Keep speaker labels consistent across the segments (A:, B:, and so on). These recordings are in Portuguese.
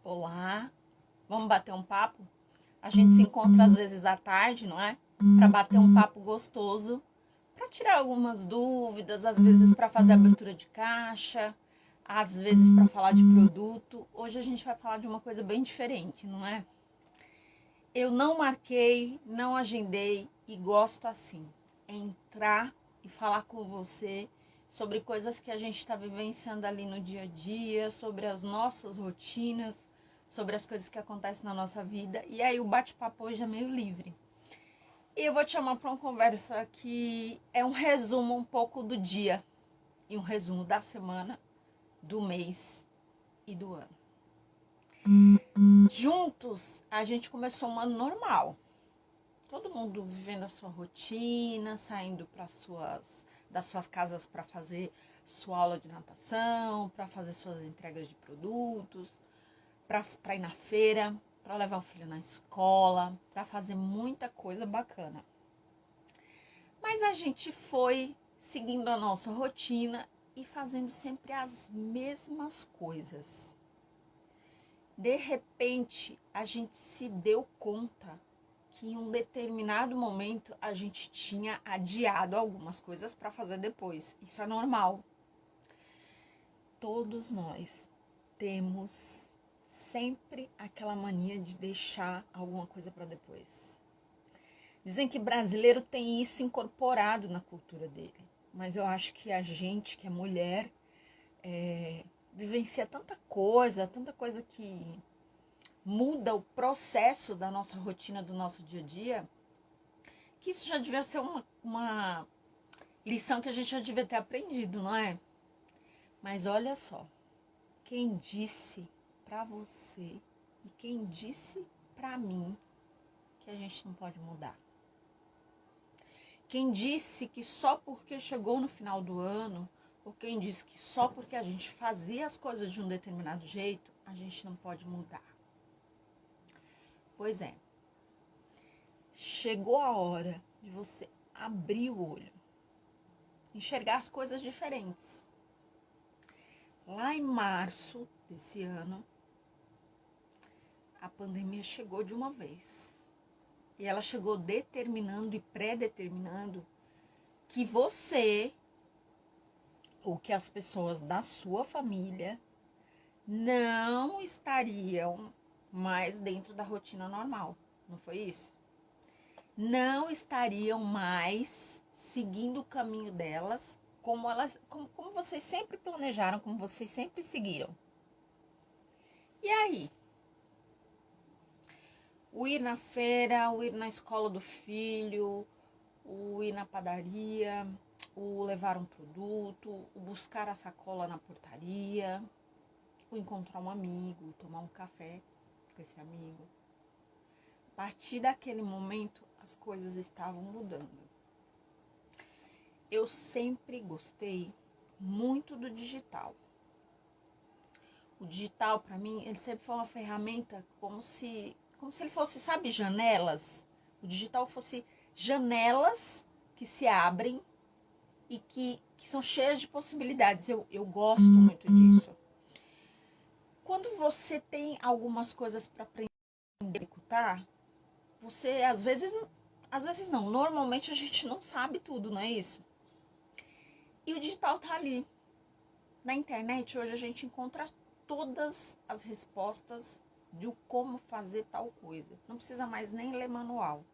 A: Olá, vamos bater um papo? A gente se encontra às vezes à tarde, não é? Para bater um papo gostoso, para tirar algumas dúvidas, às vezes para fazer abertura de caixa, às vezes para falar de produto. Hoje a gente vai falar de uma coisa bem diferente, não é? Eu não marquei, não agendei e gosto assim. É entrar e falar com você sobre coisas que a gente está vivenciando ali no dia a dia, sobre as nossas rotinas, sobre as coisas que acontecem na nossa vida. E aí o bate-papo hoje é meio livre. E eu vou te chamar para uma conversa que é um resumo um pouco do dia e um resumo da semana, do mês e do ano. Juntos, a gente começou um ano normal. Todo mundo vivendo a sua rotina, saindo das suas casas para fazer sua aula de natação, para fazer suas entregas de produtos, para ir na feira, para levar o filho na escola, para fazer muita coisa bacana. Mas a gente foi seguindo a nossa rotina e fazendo sempre as mesmas coisas. De repente, a gente se deu conta que em um determinado momento a gente tinha adiado algumas coisas para fazer depois. Isso é normal. Todos nós temos sempre aquela mania de deixar alguma coisa para depois. Dizem que brasileiro tem isso incorporado na cultura dele, mas eu acho que a gente, que é mulher, vivencia tanta coisa que muda o processo da nossa rotina, do nosso dia a dia, que isso já devia ser uma lição que a gente já devia ter aprendido, não é? Mas olha só, quem disse pra você e quem disse pra mim que a gente não pode mudar? Quem disse que só porque chegou no final do ano, ou quem disse que só porque a gente fazia as coisas de um determinado jeito, a gente não pode mudar? Pois é, chegou a hora de você abrir o olho, enxergar as coisas diferentes. Lá em março desse ano, a pandemia chegou de uma vez. E ela chegou determinando e pré-determinando que você, ou que as pessoas da sua família, não estariam mais dentro da rotina normal. Não foi isso? Não estariam mais seguindo o caminho delas como vocês sempre planejaram, como vocês sempre seguiram. E aí? O ir na feira, o ir na escola do filho, o ir na padaria, o levar um produto, o buscar a sacola na portaria, o encontrar um amigo, tomar um café com esse amigo. A partir daquele momento, as coisas estavam mudando. Eu sempre gostei muito do digital. O digital, para mim, ele sempre foi uma ferramenta como se ele fosse, sabe, janelas. O digital fosse janelas que se abrem e que são cheias de possibilidades. Eu gosto muito disso. Quando você tem algumas coisas para aprender a executar, você às vezes não, normalmente a gente não sabe tudo, não é isso? E o digital tá ali. Na internet hoje a gente encontra todas as respostas de como fazer tal coisa. Não precisa mais nem ler manual.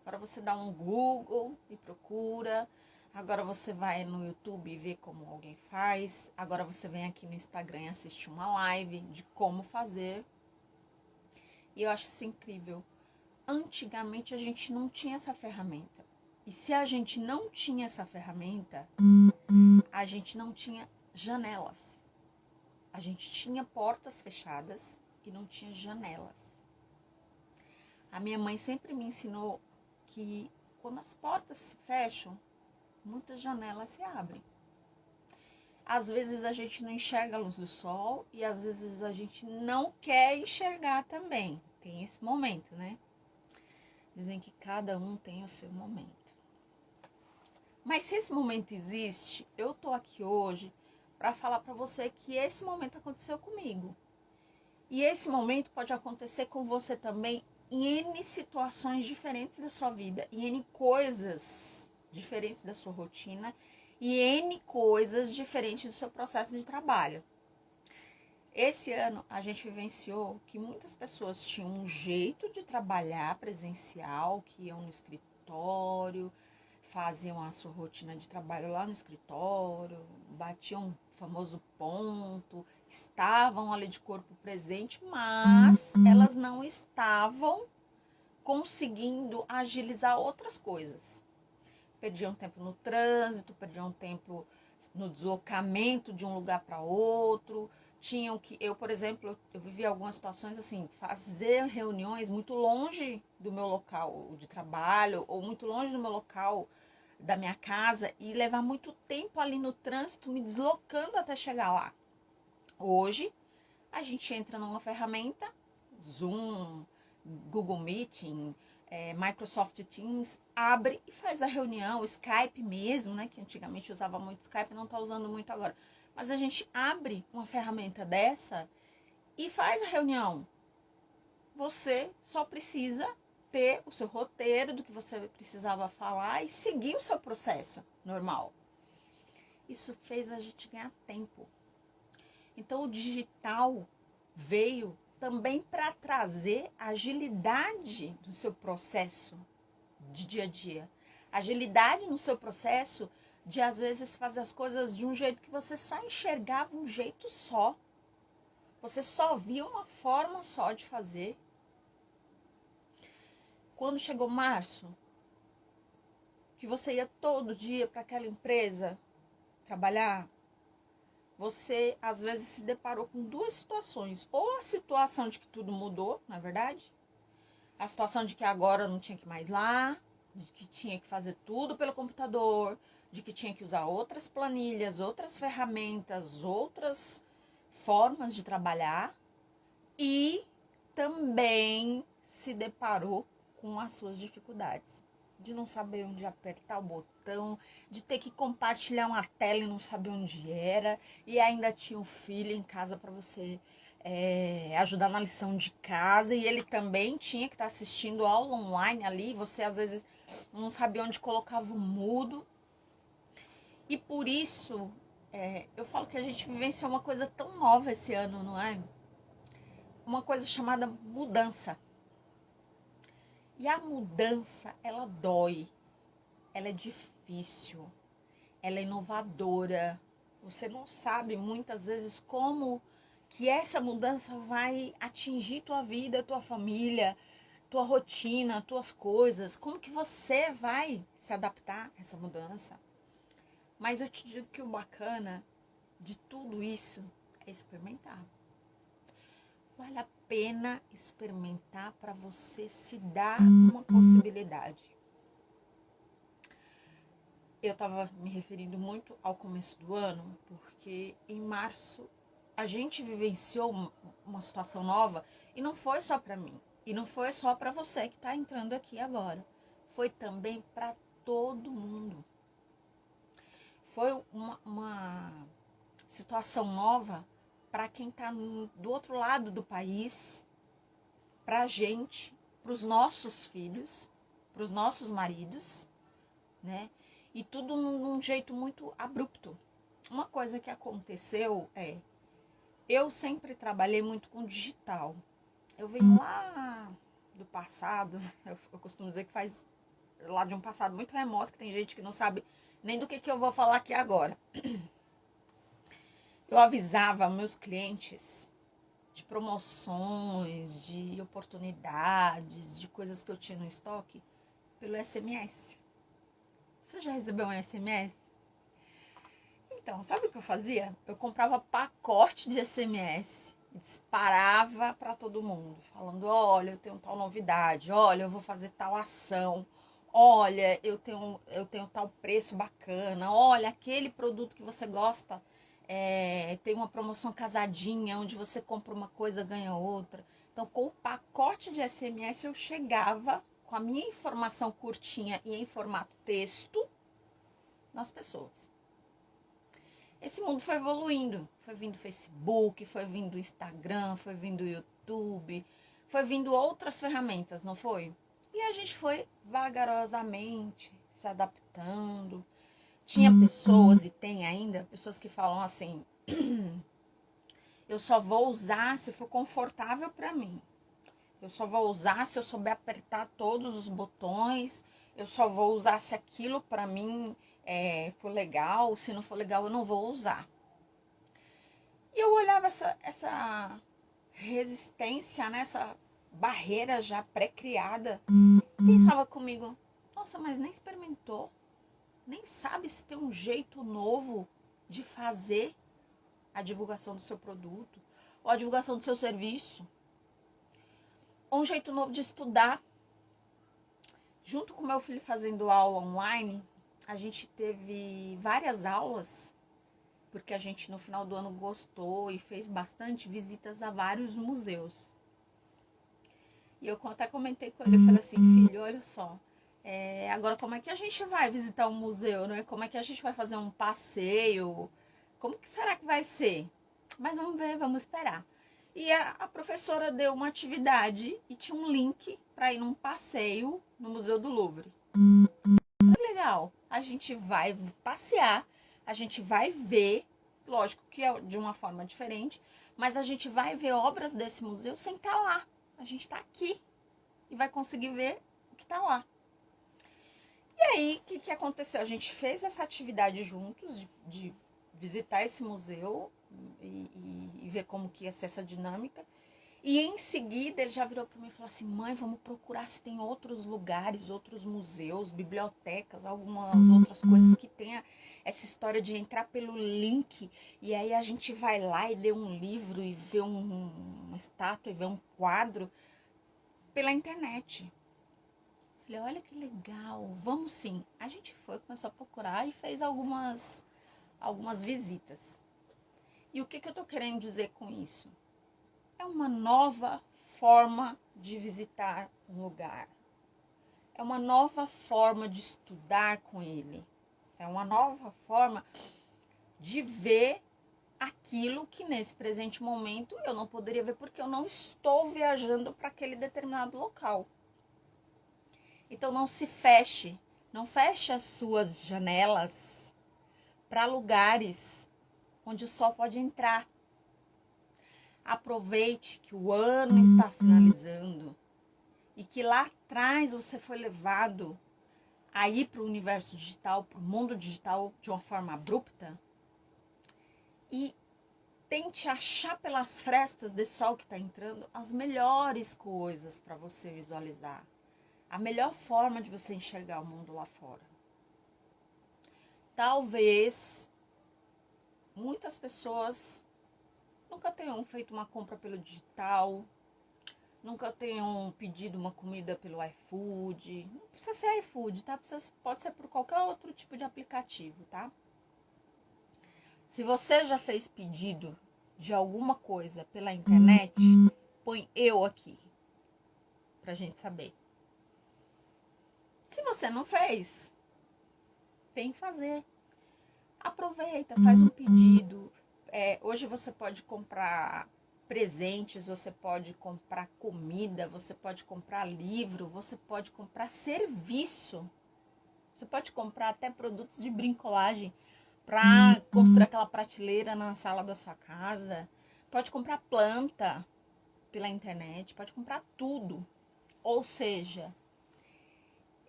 A: Agora você dá um Google e procura. Agora você vai no YouTube e vê como alguém faz. Agora você vem aqui no Instagram e assiste uma live de como fazer. E eu acho isso incrível. Antigamente a gente não tinha essa ferramenta. E se a gente não tinha essa ferramenta, a gente não tinha janelas. A gente tinha portas fechadas e não tinha janelas. A minha mãe sempre me ensinou que quando as portas se fecham, muitas janelas se abrem. Às vezes a gente não enxerga a luz do sol e às vezes a gente não quer enxergar também. Tem esse momento, né? Dizem que cada um tem o seu momento. Mas se esse momento existe, eu tô aqui hoje para falar para você que esse momento aconteceu comigo. E esse momento pode acontecer com você também em N situações diferentes da sua vida, em N coisas diferentes da sua rotina e N coisas diferentes do seu processo de trabalho. Esse ano a gente vivenciou que muitas pessoas tinham um jeito de trabalhar presencial, que iam no escritório, faziam a sua rotina de trabalho lá no escritório, batiam o famoso ponto, estavam ali de corpo presente, mas elas não estavam conseguindo agilizar outras coisas. Perdiam tempo no trânsito, perdiam tempo no deslocamento de um lugar para outro. Tinham que, eu, por exemplo, eu vivi algumas situações assim, fazer reuniões muito longe do meu local de trabalho ou muito longe do meu local da minha casa e levar muito tempo ali no trânsito me deslocando até chegar lá. Hoje, a gente entra numa ferramenta, Zoom, Google Meeting, Microsoft Teams, abre e faz a reunião, Skype mesmo, né? Que antigamente usava muito Skype, não está usando muito agora. Mas a gente abre uma ferramenta dessa e faz a reunião. Você só precisa ter o seu roteiro do que você precisava falar e seguir o seu processo normal. Isso fez a gente ganhar tempo. Então o digital veio também para trazer agilidade no seu processo de dia a dia. Agilidade no seu processo de, às vezes, fazer as coisas de um jeito que você só enxergava um jeito só. Você só via uma forma só de fazer. Quando chegou março, que você ia todo dia para aquela empresa trabalhar, você às vezes se deparou com duas situações. Ou a situação de que tudo mudou, na verdade. A situação de que agora não tinha que ir mais lá, de que tinha que fazer tudo pelo computador, de que tinha que usar outras planilhas, outras ferramentas, outras formas de trabalhar. E também se deparou com as suas dificuldades. De não saber onde apertar o botão, de ter que compartilhar uma tela e não saber onde era, e ainda tinha um filho em casa para você ajudar na lição de casa, e ele também tinha que estar assistindo aula online ali, você às vezes não sabia onde colocava o mudo. E por isso, eu falo que a gente vivenciou uma coisa tão nova esse ano, não é? Uma coisa chamada mudança. E a mudança, ela dói, ela é difícil, ela é inovadora. Você não sabe muitas vezes como que essa mudança vai atingir tua vida, tua família, tua rotina, tuas coisas. Como que você vai se adaptar a essa mudança? Mas eu te digo que o bacana de tudo isso é experimentar. Vale a pena experimentar para você se dar uma possibilidade. Eu estava me referindo muito ao começo do ano, porque em março a gente vivenciou uma situação nova e não foi só para mim. E não foi só para você que está entrando aqui agora. Foi também para todo mundo. Foi uma situação nova para quem está do outro lado do país, para a gente, para os nossos filhos, para os nossos maridos, né? E tudo num jeito muito abrupto. Uma coisa que aconteceu eu sempre trabalhei muito com digital. Eu venho lá do passado, eu costumo dizer que faz lá de um passado muito remoto, que tem gente que não sabe nem do que eu vou falar aqui agora. Eu avisava meus clientes de promoções, de oportunidades, de coisas que eu tinha no estoque pelo SMS. Você já recebeu um SMS? Então, sabe o que eu fazia? Eu comprava pacote de SMS, disparava para todo mundo, falando: olha, eu tenho tal novidade, olha, eu vou fazer tal ação, olha, eu tenho tal preço bacana, olha, aquele produto que você gosta, tem uma promoção casadinha, onde você compra uma coisa, ganha outra. Então, com o pacote de SMS, eu chegava com a minha informação curtinha e em formato texto nas pessoas. esse mundo foi evoluindo. Foi vindo Facebook, foi vindo Instagram, foi vindo YouTube, foi vindo outras ferramentas, não foi? E a gente foi vagarosamente se adaptando. Tinha pessoas, e tem ainda, pessoas que falam assim, eu só vou usar se for confortável para mim. Eu só vou usar se eu souber apertar todos os botões. Eu só vou usar se aquilo para mim for legal. Se não for legal, eu não vou usar. E eu olhava essa resistência, né? Essa barreira já pré-criada. Pensava comigo, nossa, mas nem experimentou. Nem sabe se tem um jeito novo de fazer a divulgação do seu produto ou a divulgação do seu serviço. Ou um jeito novo de estudar. Junto com meu filho fazendo aula online, a gente teve várias aulas, porque a gente no final do ano gostou e fez bastante visitas a vários museus. E eu até comentei com ele, eu falei assim, filho, olha só, agora como é que a gente vai visitar um museu, né? Como é que a gente vai fazer um passeio? Como que será que vai ser? Mas vamos ver, vamos esperar. E a professora deu uma atividade e tinha um link para ir num passeio no Museu do Louvre. Legal, a gente vai passear, a gente vai ver, lógico que é de uma forma diferente, mas a gente vai ver obras desse museu sem estar lá. A gente está aqui e vai conseguir ver o que está lá. E aí, o que aconteceu? A gente fez essa atividade juntos, de visitar esse museu e ver como que ia ser essa dinâmica. E em seguida ele já virou para mim e falou assim, mãe, vamos procurar se tem outros lugares, outros museus, bibliotecas, algumas outras coisas que tenha essa história de entrar pelo link e aí a gente vai lá e lê um livro e vê uma estátua e vê um quadro pela internet. Falei, olha que legal, vamos sim. A gente foi, começou a procurar e fez algumas visitas. E o que eu tô querendo dizer com isso? É uma nova forma de visitar um lugar. É uma nova forma de estudar com ele. É uma nova forma de ver aquilo que nesse presente momento eu não poderia ver porque eu não estou viajando para aquele determinado local. Então não se feche, não feche as suas janelas para lugares onde o sol pode entrar. Aproveite que o ano está finalizando e que lá atrás você foi levado a ir para o universo digital, para o mundo digital de uma forma abrupta e tente achar pelas frestas desse sol que está entrando as melhores coisas para você visualizar, a melhor forma de você enxergar o mundo lá fora. Talvez muitas pessoas nunca tenham feito uma compra pelo digital, nunca tenham pedido uma comida pelo iFood. Não precisa ser iFood, tá? Pode ser por qualquer outro tipo de aplicativo, tá? Se você já fez pedido de alguma coisa pela internet, põe eu aqui, pra gente saber. Se você não fez, vem fazer. Aproveita, faz um pedido. Hoje você pode comprar presentes, você pode comprar comida, você pode comprar livro, você pode comprar serviço. Você pode comprar até produtos de bricolagem para construir aquela prateleira na sala da sua casa. Pode comprar planta pela internet, pode comprar tudo. Ou seja,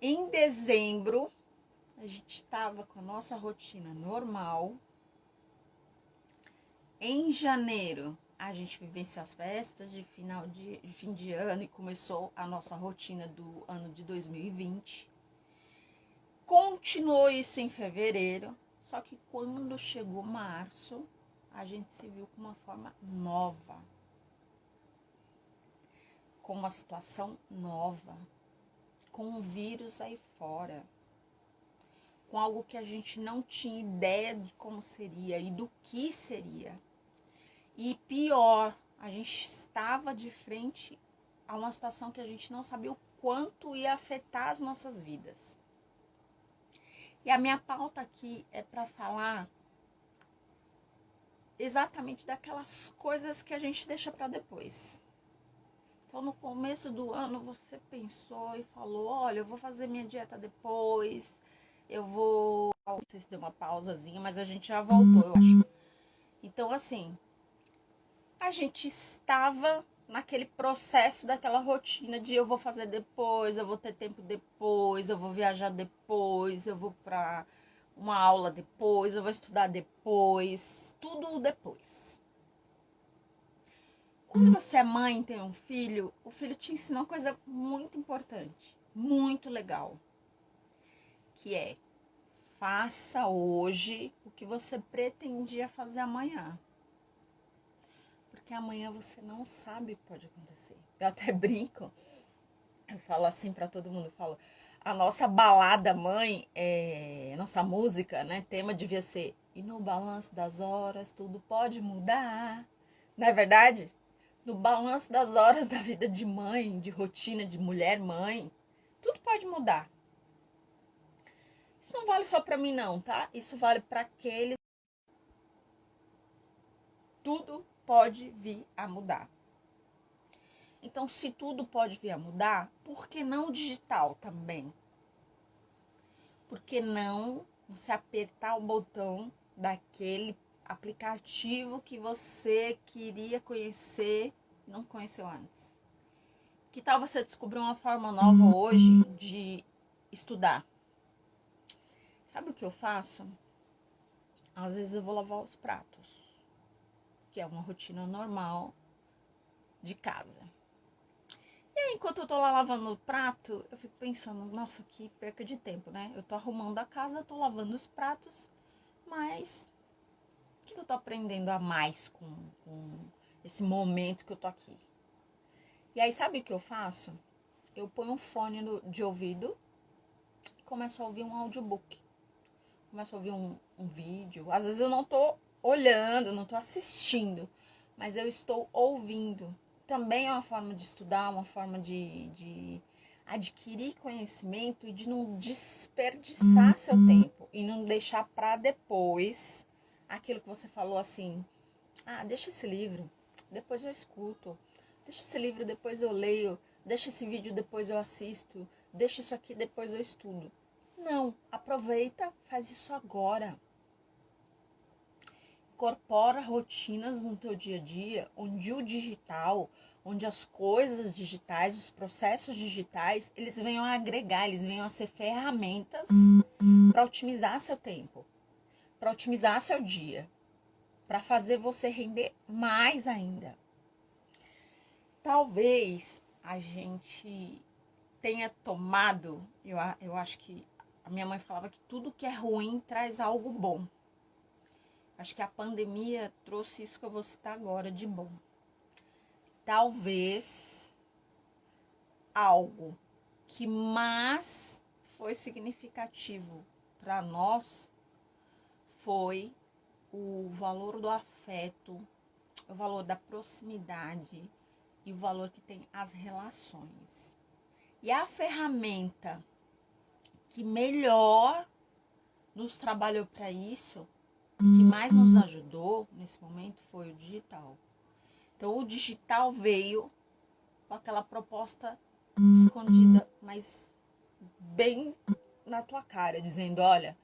A: em dezembro a gente estava com a nossa rotina normal. Em janeiro, a gente vivenciou as festas de fim de ano e começou a nossa rotina do ano de 2020. Continuou isso em fevereiro, só que quando chegou março, a gente se viu com uma forma nova. Com uma situação nova. Com um vírus aí fora. Com algo que a gente não tinha ideia de como seria e do que seria. E pior, a gente estava de frente a uma situação que a gente não sabia o quanto ia afetar as nossas vidas. E a minha pauta aqui é para falar exatamente daquelas coisas que a gente deixa para depois. Então, no começo do ano, você pensou e falou, olha, eu vou fazer minha dieta depois, eu vou... Não sei se deu uma pausazinha, mas a gente já voltou, eu acho. Então, assim, a gente estava naquele processo daquela rotina de eu vou fazer depois, eu vou ter tempo depois, eu vou viajar depois, eu vou para uma aula depois, eu vou estudar depois, tudo depois. Quando você é mãe e tem um filho, o filho te ensina uma coisa muito importante, muito legal, que é: faça hoje o que você pretendia fazer amanhã. Porque amanhã você não sabe o que pode acontecer. Eu até brinco, eu falo assim pra todo mundo, eu falo, a nossa balada mãe, nossa música, né, tema devia ser: e no balanço das horas tudo pode mudar. Não é verdade? No balanço das horas da vida de mãe, de rotina de mulher mãe, tudo pode mudar. Isso não vale só pra mim não, tá? Isso vale pra aqueles. Tudo pode vir a mudar. Então, se tudo pode vir a mudar, por que não o digital também? Por que não você apertar o botão daquele aplicativo que você queria conhecer e não conheceu antes? Que tal você descobrir uma forma nova hoje de estudar? Sabe o que eu faço? Às vezes eu vou lavar os pratos, que é uma rotina normal de casa. E aí, enquanto eu tô lá lavando o prato, eu fico pensando, nossa, que perca de tempo, né? Eu tô arrumando a casa, tô lavando os pratos, mas o que eu tô aprendendo a mais com esse momento que eu tô aqui? E aí, sabe o que eu faço? Eu ponho um fone de ouvido e começo a ouvir um audiobook. Começo a ouvir um vídeo. Às vezes eu não tô olhando, não tô assistindo, mas eu estou ouvindo. Também é uma forma de estudar, uma forma de adquirir conhecimento e de não desperdiçar seu tempo e não deixar para depois aquilo que você falou assim: ah, deixa esse livro, depois eu escuto, deixa esse livro, depois eu leio, deixa esse vídeo, depois eu assisto, deixa isso aqui, depois eu estudo. Não, aproveita, faz isso agora. Incorpora rotinas no teu dia a dia, onde o digital, onde as coisas digitais, os processos digitais, eles venham a agregar, eles venham a ser ferramentas para otimizar seu tempo, para otimizar seu dia, para fazer você render mais ainda. Talvez a gente tenha tomado, eu acho que a minha mãe falava que tudo que é ruim traz algo bom. Acho que a pandemia trouxe isso que eu vou citar agora de bom. Talvez algo que mais foi significativo para nós foi o valor do afeto, o valor da proximidade e o valor que tem as relações. E a ferramenta que melhor nos trabalhou para isso, que mais nos ajudou nesse momento, foi o digital. Então, o digital veio com aquela proposta escondida, mas bem na tua cara, dizendo: olha,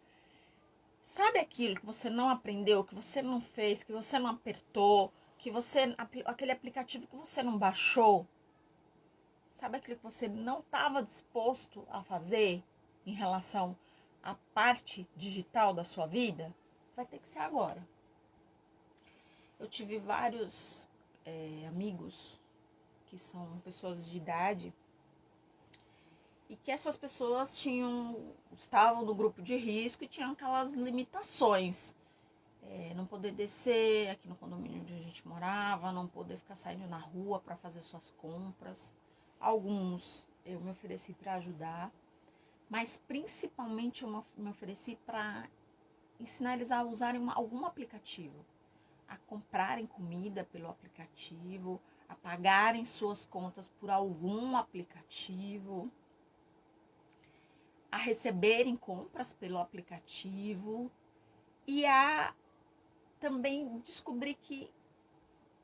A: sabe aquilo que você não aprendeu, que você não fez, que você não apertou, que você, aquele aplicativo que você não baixou, sabe aquilo que você não estava disposto a fazer em relação à parte digital da sua vida? Vai ter que ser agora. Eu tive vários amigos que são pessoas de idade e que essas pessoas estavam no grupo de risco e tinham aquelas limitações. Não poder descer aqui no condomínio onde a gente morava, não poder ficar saindo na rua para fazer suas compras. Alguns eu me ofereci para ajudar, mas principalmente eu me ofereci para ensinar eles a usarem algum aplicativo, a comprarem comida pelo aplicativo, a pagarem suas contas por algum aplicativo, a receberem compras pelo aplicativo e a também descobri que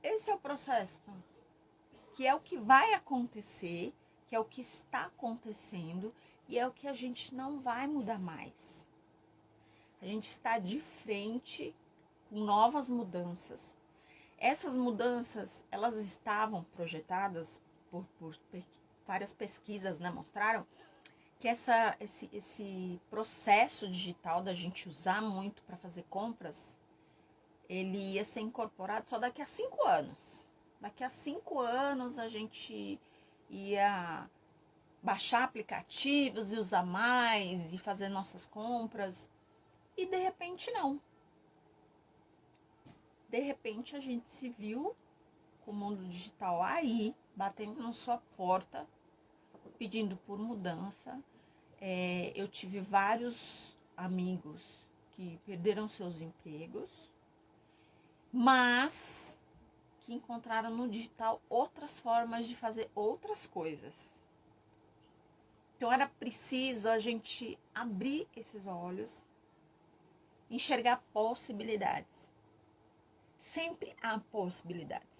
A: esse é o processo, que é o que vai acontecer, que é o que está acontecendo e é o que a gente não vai mudar mais. A gente está de frente com novas mudanças. Essas mudanças, elas estavam projetadas por várias pesquisas, né, mostraram que esse processo digital da gente usar muito para fazer compras, ele ia ser incorporado só daqui a 5 anos. Daqui a 5 anos a gente ia baixar aplicativos e usar mais e fazer nossas compras. E de repente não. De repente a gente se viu com o mundo digital aí, batendo na sua porta, pedindo por mudança. Eu tive vários amigos que perderam seus empregos, mas que encontraram no digital outras formas de fazer outras coisas. Então era preciso a gente abrir esses olhos, enxergar possibilidades. Sempre há possibilidades.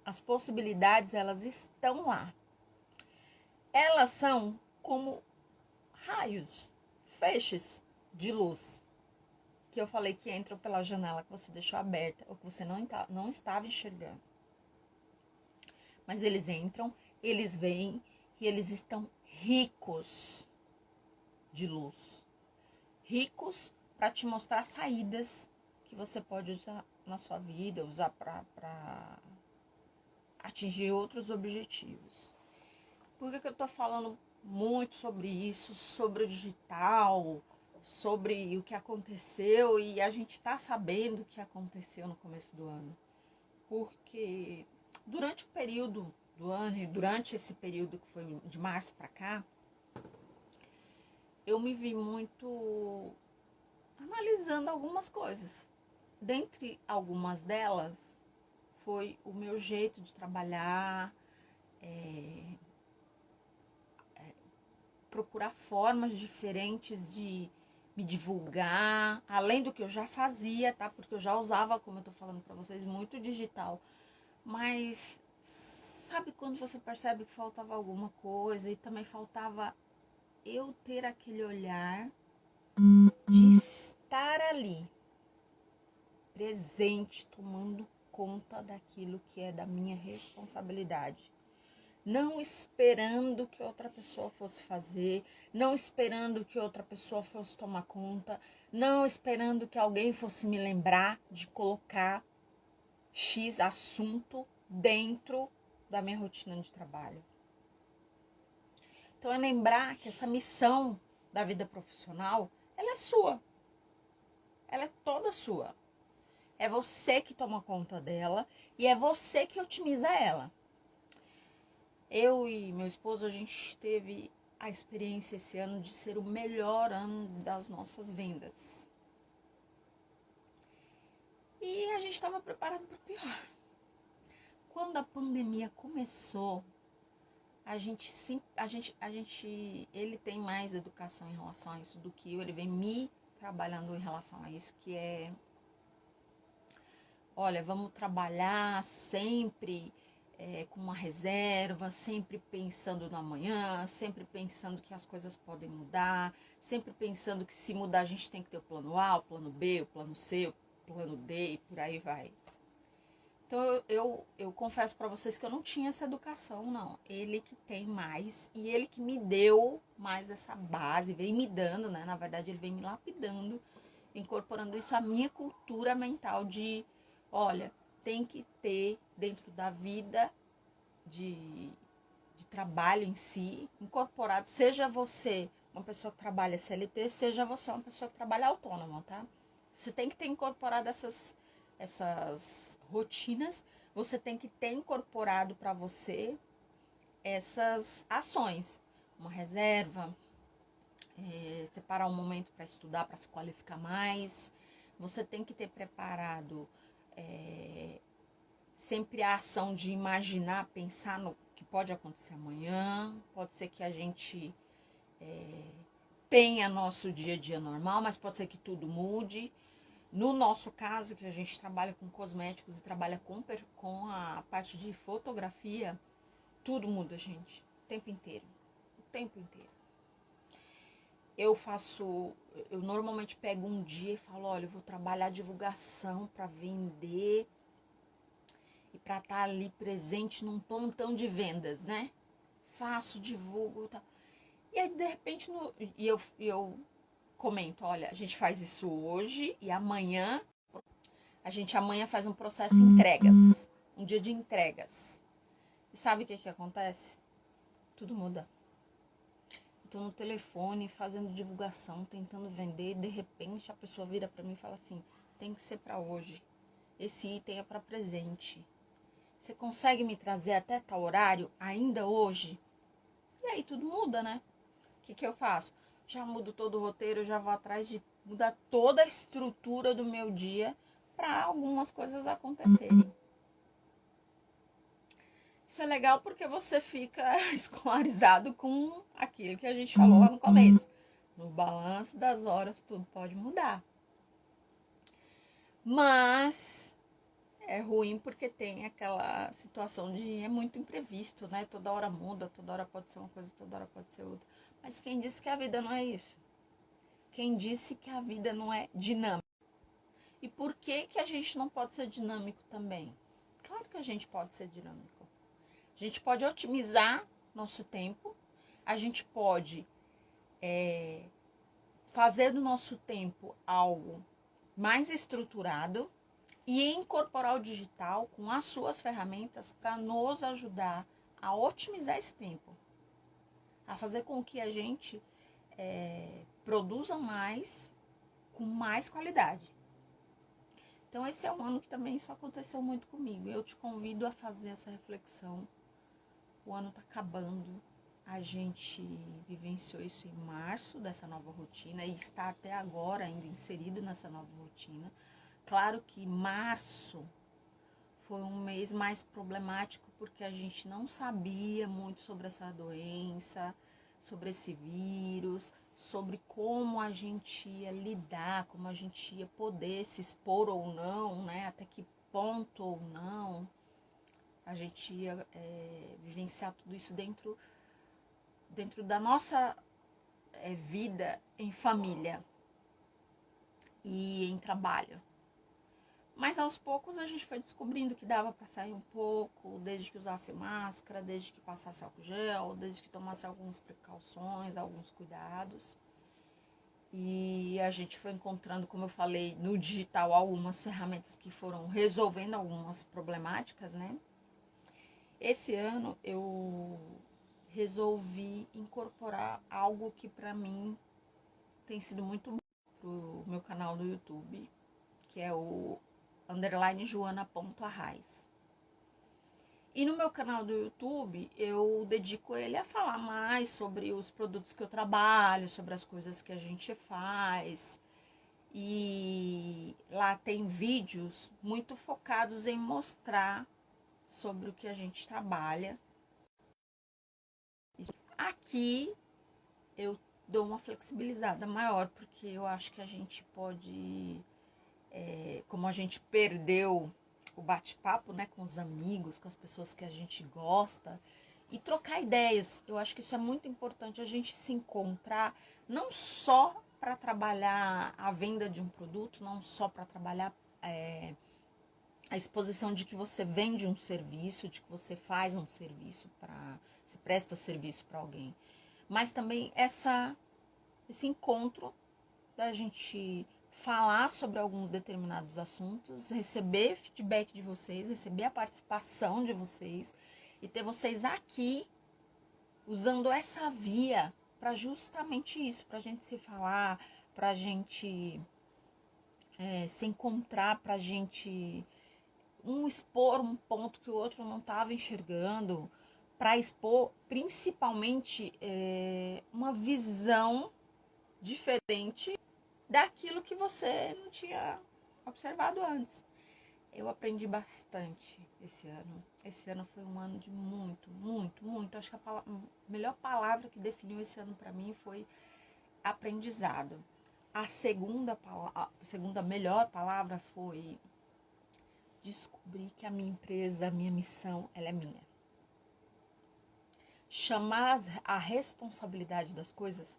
A: As possibilidades, elas estão lá. Elas são como raios, feixes de luz, que eu falei que entram pela janela que você deixou aberta ou que você não estava enxergando. Mas eles entram, eles vêm e eles estão ricos de luz. Ricos para te mostrar saídas que você pode usar na sua vida, usar para atingir outros objetivos. Por que eu tô falando muito sobre isso, sobre o digital, sobre o que aconteceu e a gente tá sabendo o que aconteceu no começo do ano? Porque durante o período do ano e durante esse período que foi de março para cá, eu me vi muito analisando algumas coisas. Dentre algumas delas, foi o meu jeito de trabalhar, procurar formas diferentes de me divulgar, além do que eu já fazia, tá? Porque eu já usava, como eu tô falando pra vocês, muito digital. Mas sabe quando você percebe que faltava alguma coisa e também faltava eu ter aquele olhar de estar ali, presente, tomando conta daquilo que é da minha responsabilidade. Não esperando que outra pessoa fosse fazer, não esperando que outra pessoa fosse tomar conta, não esperando que alguém fosse me lembrar de colocar X assunto dentro da minha rotina de trabalho. Então é lembrar que essa missão da vida profissional, ela é sua. Ela é toda sua. É você que toma conta dela e é você que otimiza ela. Eu e meu esposo, a gente teve a experiência esse ano de ser o melhor ano das nossas vendas. E a gente estava preparado para o pior. Quando a pandemia começou, ele tem mais educação em relação a isso do que eu, ele vem me trabalhando em relação a isso, que é, olha, vamos trabalhar sempre com uma reserva, sempre pensando no amanhã, sempre pensando que as coisas podem mudar, sempre pensando que se mudar a gente tem que ter o plano A, o plano B, o plano C, o plano D e por aí vai. Então eu confesso para vocês que eu não tinha essa educação, não. Ele que tem mais e ele que me deu mais essa base, vem me dando, né? Na verdade ele vem me lapidando, incorporando isso à minha cultura mental de, olha, tem que ter dentro da vida de trabalho em si, incorporado, seja você uma pessoa que trabalha CLT, seja você uma pessoa que trabalha autônoma, tá? Você tem que ter incorporado essas rotinas, você tem que ter incorporado para você essas ações, uma reserva, separar um momento para estudar, para se qualificar mais, você tem que ter preparado sempre a ação de imaginar, pensar no que pode acontecer amanhã. Pode ser que a gente tenha nosso dia a dia normal, mas pode ser que tudo mude. No nosso caso, que a gente trabalha com cosméticos e trabalha com a parte de fotografia, tudo muda, gente, o tempo inteiro. O tempo inteiro. Eu normalmente pego um dia e falo, olha, eu vou trabalhar divulgação para vender e para estar ali presente num plantão de vendas, né? Faço, divulgo e tal. E aí, de repente, eu comento, olha, a gente faz isso hoje e amanhã faz um processo de entregas, um dia de entregas. E sabe o que acontece? Tudo muda. Tô no telefone, fazendo divulgação, tentando vender, de repente a pessoa vira para mim e fala assim, tem que ser para hoje, esse item é para presente. Você consegue me trazer até tal horário, ainda hoje? E aí tudo muda, né? O que eu faço? Já mudo todo o roteiro, já vou atrás de mudar toda a estrutura do meu dia para algumas coisas acontecerem. Isso é legal porque você fica escolarizado com aquilo que a gente falou lá no começo. No balanço das horas, tudo pode mudar. Mas é ruim porque tem aquela situação de é muito imprevisto, né? Toda hora muda, toda hora pode ser uma coisa, toda hora pode ser outra. Mas quem disse que a vida não é isso? Quem disse que a vida não é dinâmica? E por que a gente não pode ser dinâmico também? Claro que a gente pode ser dinâmico. A gente pode otimizar nosso tempo, a gente pode fazer do nosso tempo algo mais estruturado e incorporar o digital com as suas ferramentas para nos ajudar a otimizar esse tempo, a fazer com que a gente produza mais, com mais qualidade. Então esse é um ano que também isso aconteceu muito comigo. Eu te convido a fazer essa reflexão. O ano tá acabando, a gente vivenciou isso em março dessa nova rotina e está até agora ainda inserido nessa nova rotina. Claro que março foi um mês mais problemático porque a gente não sabia muito sobre essa doença, sobre esse vírus, sobre como a gente ia lidar, como a gente ia poder se expor ou não, né? Até que ponto ou não a gente ia vivenciar tudo isso dentro da nossa vida em família e em trabalho. Mas aos poucos a gente foi descobrindo que dava para sair um pouco, desde que usasse máscara, desde que passasse álcool gel, desde que tomasse algumas precauções, alguns cuidados. E a gente foi encontrando, como eu falei, no digital algumas ferramentas que foram resolvendo algumas problemáticas, né? Esse ano eu resolvi incorporar algo que para mim tem sido muito bom pro meu canal do YouTube, que é o _Joana.arraiz. E no meu canal do YouTube eu dedico ele a falar mais sobre os produtos que eu trabalho, sobre as coisas que a gente faz. E lá tem vídeos muito focados em mostrar sobre o que a gente trabalha. Aqui eu dou uma flexibilizada maior, porque eu acho que a gente pode, como a gente perdeu o bate-papo, né, com os amigos, com as pessoas que a gente gosta, e trocar ideias. Eu acho que isso é muito importante, a gente se encontrar, não só para trabalhar a venda de um produto, não só para trabalhar a exposição de que você vende um serviço, de que você faz um serviço, se presta serviço para alguém, mas também esse encontro da gente falar sobre alguns determinados assuntos, receber feedback de vocês, receber a participação de vocês e ter vocês aqui usando essa via para justamente isso, para a gente se falar, para a gente se encontrar, para a gente expor um ponto que o outro não estava enxergando, para expor principalmente uma visão diferente daquilo que você não tinha observado antes. Eu aprendi bastante esse ano. Esse ano foi um ano de muito, muito, muito. Acho que a melhor palavra que definiu esse ano para mim foi aprendizado. A segunda melhor palavra foi descobrir que a minha empresa, a minha missão, ela é minha. Chamar a responsabilidade das coisas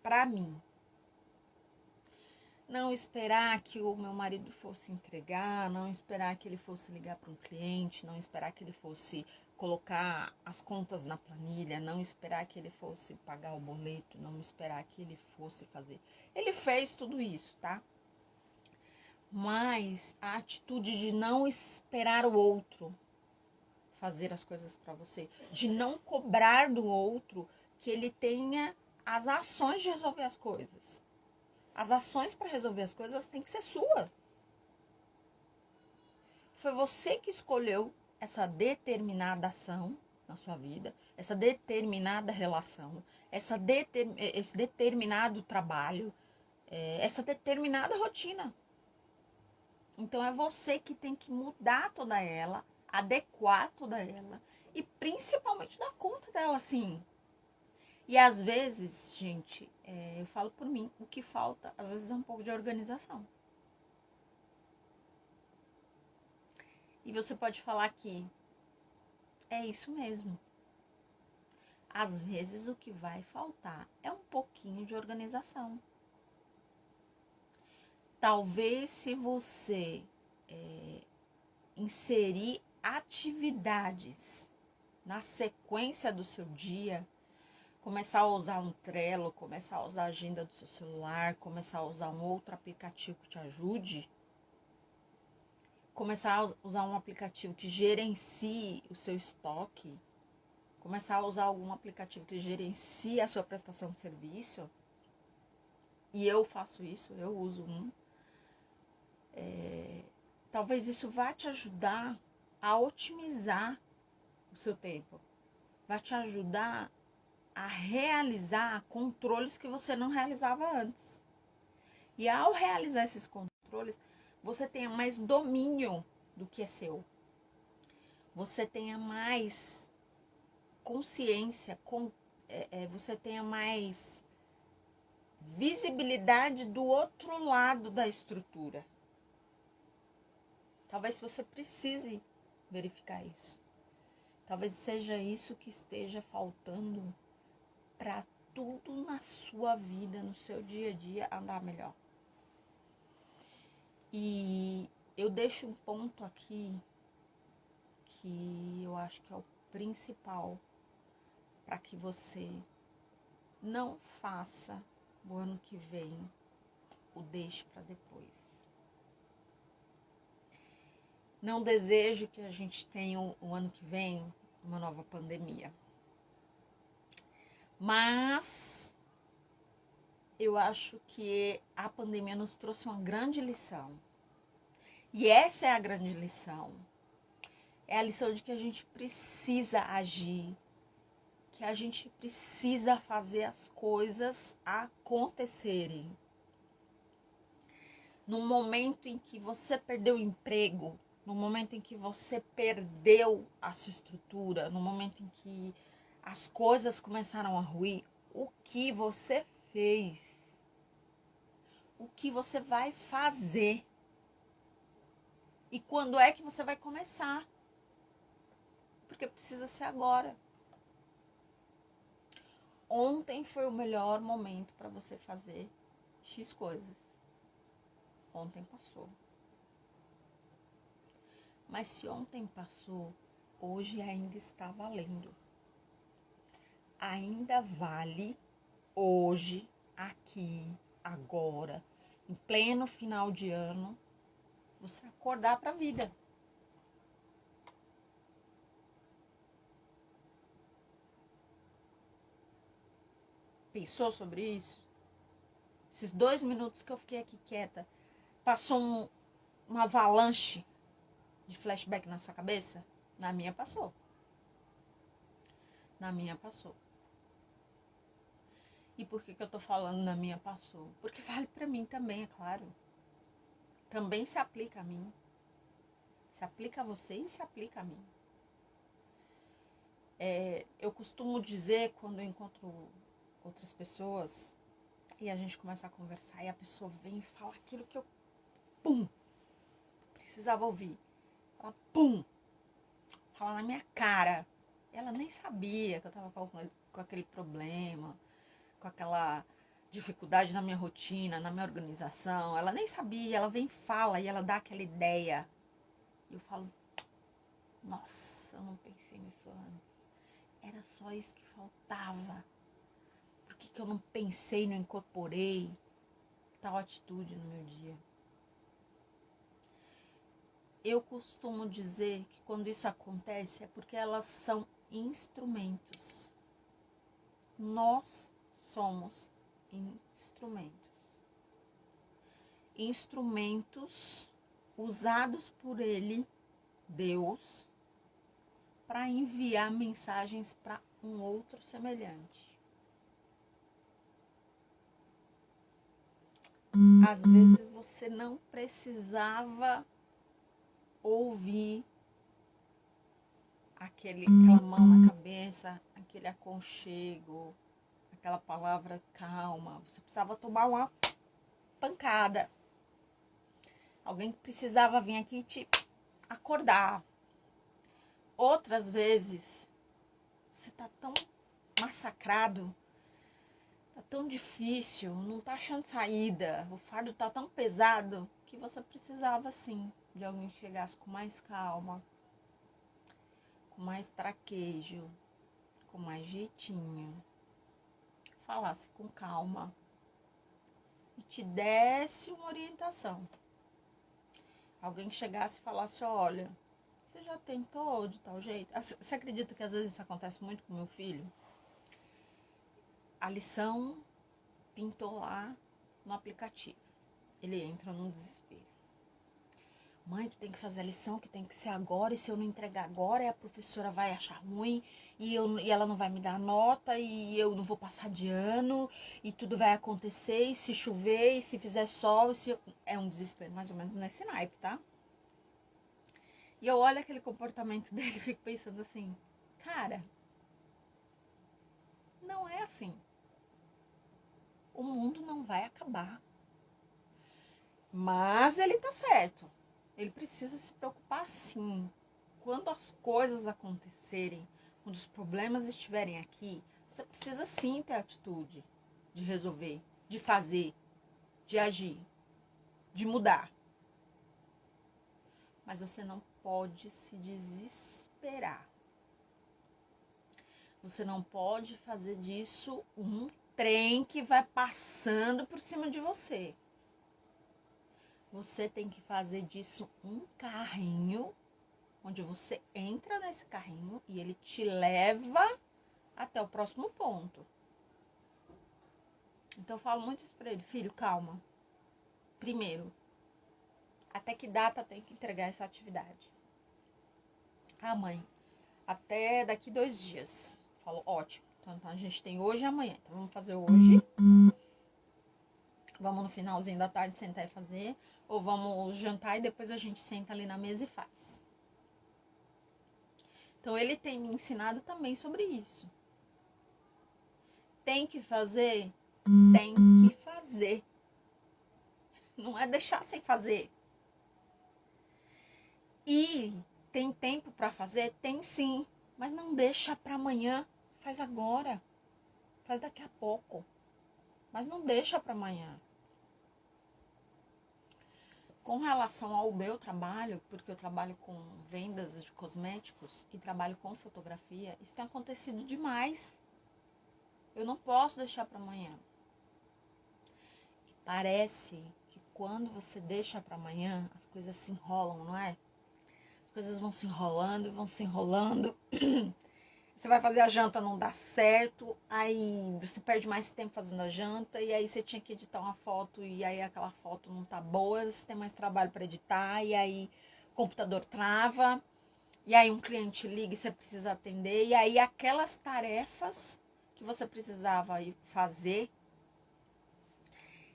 A: para mim. Não esperar que o meu marido fosse entregar, não esperar que ele fosse ligar para um cliente, não esperar que ele fosse colocar as contas na planilha, não esperar que ele fosse pagar o boleto, não esperar que ele fosse fazer. Ele fez tudo isso, tá? Mas a atitude de não esperar o outro fazer as coisas para você, de não cobrar do outro que ele tenha as ações de resolver as coisas. As ações para resolver as coisas tem que ser sua. Foi você que escolheu essa determinada ação na sua vida, essa determinada relação, esse determinado trabalho, essa determinada rotina. Então é você que tem que mudar toda ela, adequar toda ela e principalmente dar conta dela, sim. E às vezes, gente, eu falo por mim, o que falta às vezes é um pouco de organização. E você pode falar que é isso mesmo. Às vezes o que vai faltar é um pouquinho de organização. Talvez se você inserir atividades na sequência do seu dia, começar a usar um Trello, começar a usar a agenda do seu celular, começar a usar um outro aplicativo que te ajude, começar a usar um aplicativo que gerencie o seu estoque, começar a usar algum aplicativo que gerencie a sua prestação de serviço. E eu faço isso, eu uso um. Talvez isso vá te ajudar a otimizar o seu tempo. Vai te ajudar a realizar controles que você não realizava antes. E ao realizar esses controles, você tenha mais domínio do que é seu. Você tenha mais consciência, você tenha mais visibilidade do outro lado da estrutura. Talvez você precise verificar isso. Talvez seja isso que esteja faltando para tudo na sua vida, no seu dia a dia, andar melhor. E eu deixo um ponto aqui que eu acho que é o principal para que você não faça o ano que vem o deixe para depois. Não desejo que a gente tenha o ano que vem uma nova pandemia. Mas eu acho que a pandemia nos trouxe uma grande lição. E essa é a grande lição. É a lição de que a gente precisa agir, que a gente precisa fazer as coisas acontecerem. No momento em que você perdeu o emprego, no momento em que você perdeu a sua estrutura, no momento em que as coisas começaram a ruir, o que você fez? O que você vai fazer? E quando é que você vai começar? Porque precisa ser agora. Ontem foi o melhor momento para você fazer X coisas. Ontem passou. Mas se ontem passou, hoje ainda está valendo. Ainda vale hoje, aqui, agora, em pleno final de ano, você acordar para a vida. Pensou sobre isso? Esses 2 minutos que eu fiquei aqui quieta, passou uma avalanche de flashback na sua cabeça? Na minha passou. Na minha passou. E por que eu tô falando na minha passou? Porque vale pra mim também, é claro. Também se aplica a mim. Se aplica a você e se aplica a mim. Eu costumo dizer, quando eu encontro outras pessoas, E a gente começa a conversar e a pessoa vem e fala aquilo que eu, pum, precisava ouvir. Ela, pum, fala na minha cara. Ela nem sabia que eu tava com aquele problema, com aquela dificuldade na minha rotina, na minha organização. Ela nem sabia, ela vem e fala e ela dá aquela ideia. E eu falo, nossa, eu não pensei nisso antes. Era só isso que faltava. Por que eu não pensei, não incorporei tal atitude no meu dia? Eu costumo dizer que quando isso acontece é porque elas são instrumentos. Nós somos instrumentos. Instrumentos usados por Ele, Deus, para enviar mensagens para um outro semelhante. Às vezes você não precisava ouvir aquela mão na cabeça, aquele aconchego, aquela palavra calma. Você precisava tomar uma pancada. Alguém precisava vir aqui te acordar. Outras vezes, você tá tão massacrado, tá tão difícil, não tá achando saída, o fardo tá tão pesado que você precisava, sim, de alguém que chegasse com mais calma, com mais traquejo, com mais jeitinho, falasse com calma e te desse uma orientação. Alguém que chegasse e falasse, olha, você já tentou de tal jeito? Você acredita que às vezes isso acontece muito com meu filho? A lição pintou lá no aplicativo. Ele entra num desespero. Mãe, que tem que fazer a lição, que tem que ser agora, e se eu não entregar agora, a professora vai achar ruim, e ela não vai me dar nota, e eu não vou passar de ano, e tudo vai acontecer, e se chover, e se fizer sol, é um desespero mais ou menos nesse naipe, tá? E eu olho aquele comportamento dele e fico pensando assim, cara, não é assim. O mundo não vai acabar. Mas ele tá certo. Ele precisa se preocupar sim. Quando as coisas acontecerem, quando os problemas estiverem aqui, você precisa sim ter atitude de resolver, de fazer, de agir, de mudar. Mas você não pode se desesperar. Você não pode fazer disso um trem que vai passando por cima de você. Você tem que fazer disso um carrinho, onde você entra nesse carrinho e ele te leva até o próximo ponto. Então eu falo muito isso pra ele, filho, calma. Primeiro, até que data tem que entregar essa atividade? Ah, mãe, até daqui 2 dias. Eu falo, ótimo. Então a gente tem hoje e amanhã. Então vamos fazer hoje. Vamos no finalzinho da tarde sentar e fazer. Ou vamos jantar e depois a gente senta ali na mesa e faz. Então ele tem me ensinado também sobre isso. Tem que fazer? Tem que fazer. Não é deixar sem fazer. E tem tempo para fazer? Tem sim. Mas não deixa para amanhã. Faz agora. Faz daqui a pouco. Mas não deixa para amanhã. Com relação ao meu trabalho, porque eu trabalho com vendas de cosméticos e trabalho com fotografia, isso tem acontecido demais. Eu não posso deixar para amanhã. Parece que quando você deixa para amanhã, as coisas se enrolam, não é? As coisas vão se enrolando, vão se enrolando. Você vai fazer a janta, não dá certo, aí você perde mais tempo fazendo a janta, e aí você tinha que editar uma foto, e aí aquela foto não tá boa, você tem mais trabalho para editar, e aí o computador trava, e aí um cliente liga e você precisa atender, e aí aquelas tarefas que você precisava fazer,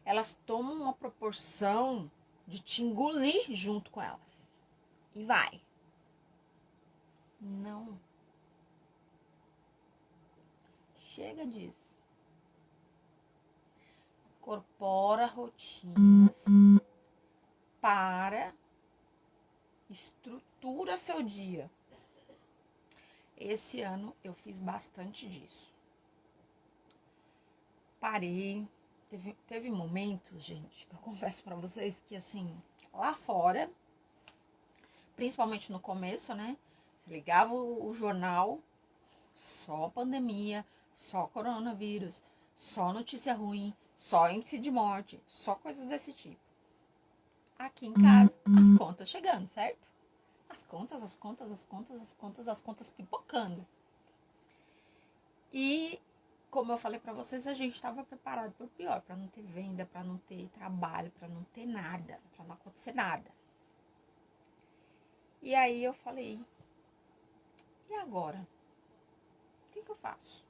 A: elas tomam uma proporção de te engolir junto com elas. E vai. Não. Chega disso. incorpora rotinas, para, estrutura seu dia. Esse ano eu fiz bastante disso. Parei, teve momentos, gente, que eu confesso pra vocês que, assim, lá fora, principalmente no começo, né, você ligava o jornal, só pandemia, só coronavírus, só notícia ruim, só índice de morte, só coisas desse tipo. Aqui em casa, as contas chegando, certo? As contas pipocando. E, como eu falei pra vocês, a gente estava preparado para o pior, para não ter venda, para não ter trabalho, para não ter nada, para não acontecer nada. E aí eu falei, e agora? O que eu faço?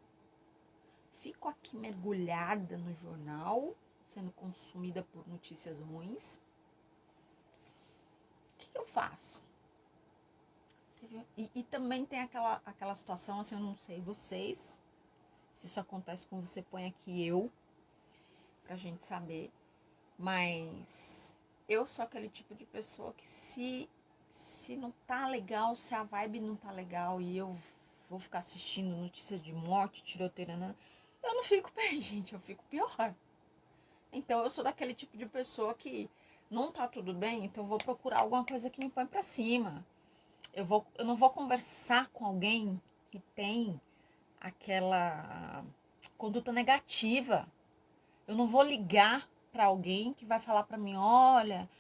A: Fico aqui mergulhada no jornal, sendo consumida por notícias ruins. O que eu faço? E também tem aquela situação, assim, eu não sei vocês, se isso acontece com você, põe aqui eu, pra gente saber. Mas eu sou aquele tipo de pessoa que se não tá legal, se a vibe não tá legal e eu vou ficar assistindo notícias de morte, tiroteio, eu não fico bem, gente, eu fico pior. Então eu sou daquele tipo de pessoa que não tá tudo bem, então eu vou procurar alguma coisa que me põe pra cima. Eu não vou conversar com alguém que tem aquela conduta negativa. Eu não vou ligar para alguém que vai falar para mim, olha,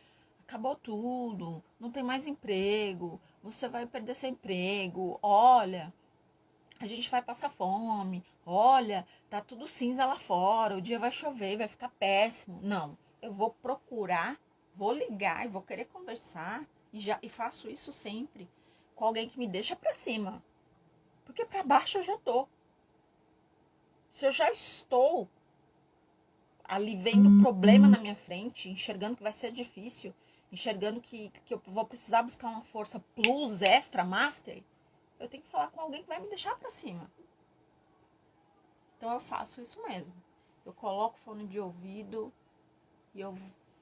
A: acabou tudo, não tem mais emprego, você vai perder seu emprego, olha, a gente vai passar fome, olha, tá tudo cinza lá fora, o dia vai chover, vai ficar péssimo. Não, eu vou procurar, vou ligar e vou querer conversar e faço isso sempre com alguém que me deixa para cima. Porque para baixo eu já tô. Se eu já estou ali vendo o problema na minha frente, enxergando que vai ser difícil, enxergando que eu vou precisar buscar uma força plus, extra, master, eu tenho que falar com alguém que vai me deixar pra cima. Então eu faço isso mesmo. Eu coloco fone de ouvido e eu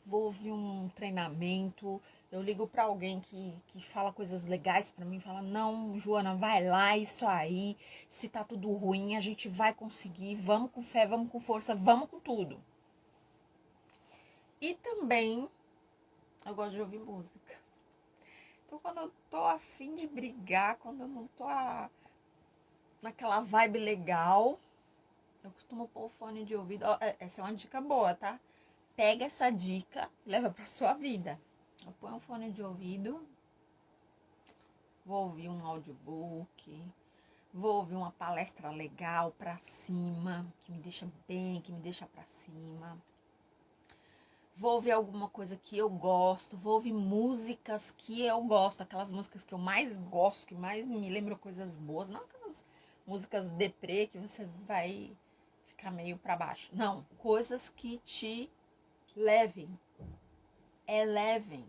A: vou ouvir um treinamento, eu ligo pra alguém que fala coisas legais pra mim, fala, não, Joana, vai lá, isso aí, se tá tudo ruim, a gente vai conseguir, vamos com fé, vamos com força, vamos com tudo. E também, eu gosto de ouvir música. Então, quando eu tô afim de brigar, quando eu não tô naquela vibe legal, eu costumo pôr o fone de ouvido. Ó, essa é uma dica boa, tá? Pega essa dica e leva pra sua vida. Eu ponho o fone de ouvido, vou ouvir um audiobook, vou ouvir uma palestra legal pra cima, que me deixa bem, que me deixa pra cima. Vou ouvir alguma coisa que eu gosto, vou ouvir músicas que eu gosto, aquelas músicas que eu mais gosto, que mais me lembram coisas boas, não aquelas músicas deprê que você vai ficar meio pra baixo. Não, coisas que te levem, elevem,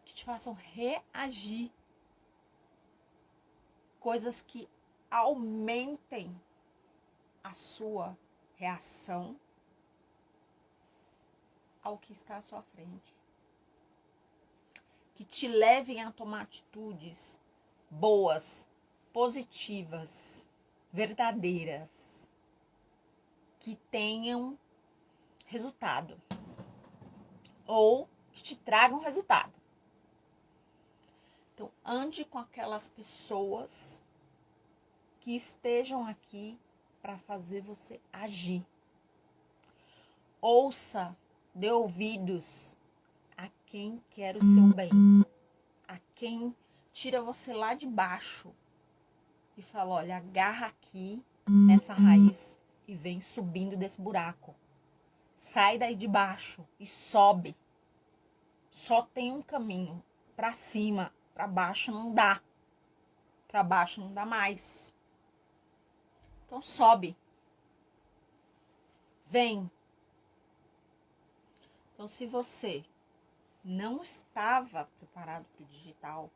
A: que te façam reagir. Coisas que aumentem a sua reação ao que está à sua frente. Que te levem a tomar atitudes boas, positivas, verdadeiras, que tenham resultado ou que te tragam resultado. Então, ande com aquelas pessoas que estejam aqui para fazer você agir. Ouça, dê ouvidos a quem quer o seu bem, a quem tira você lá de baixo e fala, olha, agarra aqui nessa raiz e vem subindo desse buraco. Sai daí de baixo e sobe. Só tem um caminho, para cima, para baixo não dá. Para baixo não dá mais. Então sobe. Vem. Então se você não estava preparado para o digital,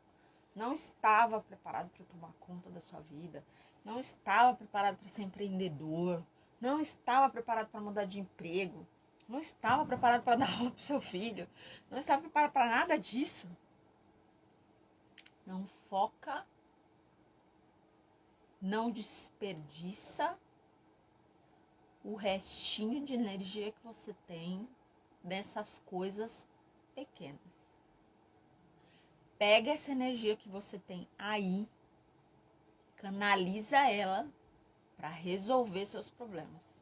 A: não estava preparado para tomar conta da sua vida, não estava preparado para ser empreendedor, não estava preparado para mudar de emprego, Não estava preparado para dar aula pro seu filho. Não estava preparado para nada disso. Não foca. Não desperdiça o restinho de energia que você tem dessas coisas pequenas. Pega essa energia que você tem aí, canaliza ela para resolver seus problemas.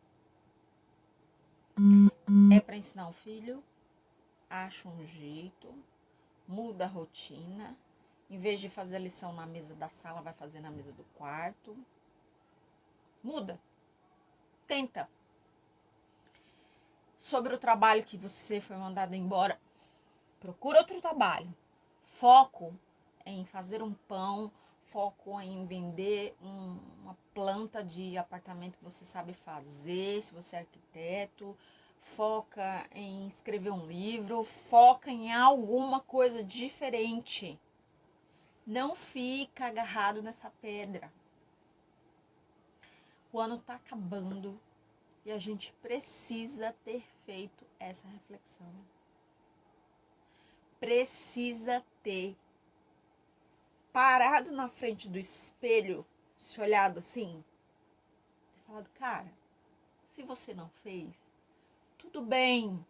A: É para ensinar o filho? Acha um jeito, muda a rotina. Em vez de fazer a lição na mesa da sala, vai fazer na mesa do quarto. Muda. Tenta. Sobre o trabalho que você foi mandado embora, procura outro trabalho. Foco em fazer um pão, foco em vender uma planta de apartamento que você sabe fazer, se você é arquiteto. Foca em escrever um livro, foca em alguma coisa diferente. Não fica agarrado nessa pedra. O ano tá acabando e a gente precisa ter feito essa reflexão. Precisa ter parado na frente do espelho, se olhado assim, e falado, cara, se você não fez, tudo bem.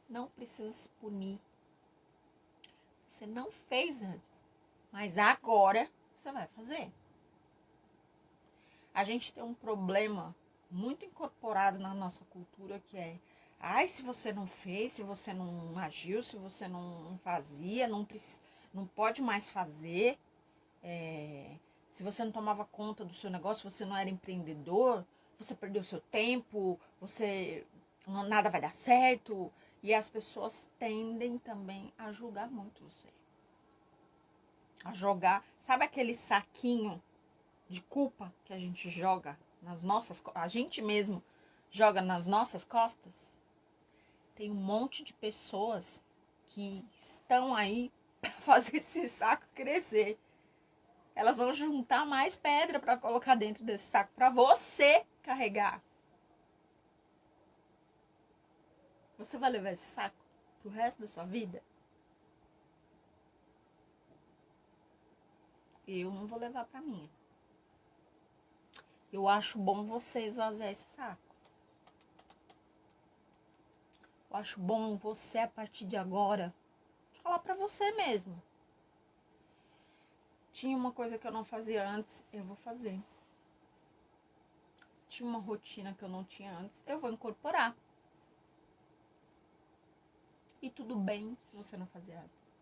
A: Não precisa se punir. Você não fez antes, mas agora você vai fazer. A gente tem um problema muito incorporado na nossa cultura que é, ai, se você não fez, se você não agiu, se você não fazia, não pode mais fazer. Se você não tomava conta do seu negócio, você não era empreendedor, você perdeu seu tempo, nada vai dar certo. E as pessoas tendem também a julgar muito você. A jogar, sabe aquele saquinho de culpa que a gente joga nas nossas, a gente mesmo joga nas nossas costas? Tem um monte de pessoas que estão aí para fazer esse saco crescer. Elas vão juntar mais pedra para colocar dentro desse saco para você carregar. Você vai levar esse saco pro resto da sua vida? Eu não vou levar para mim. Eu acho bom você esvaziar esse saco. Eu acho bom você, a partir de agora, falar para você mesmo. Tinha uma coisa que eu não fazia antes, eu vou fazer. Tinha uma rotina que eu não tinha antes, eu vou incorporar. E tudo bem se você não fazia antes.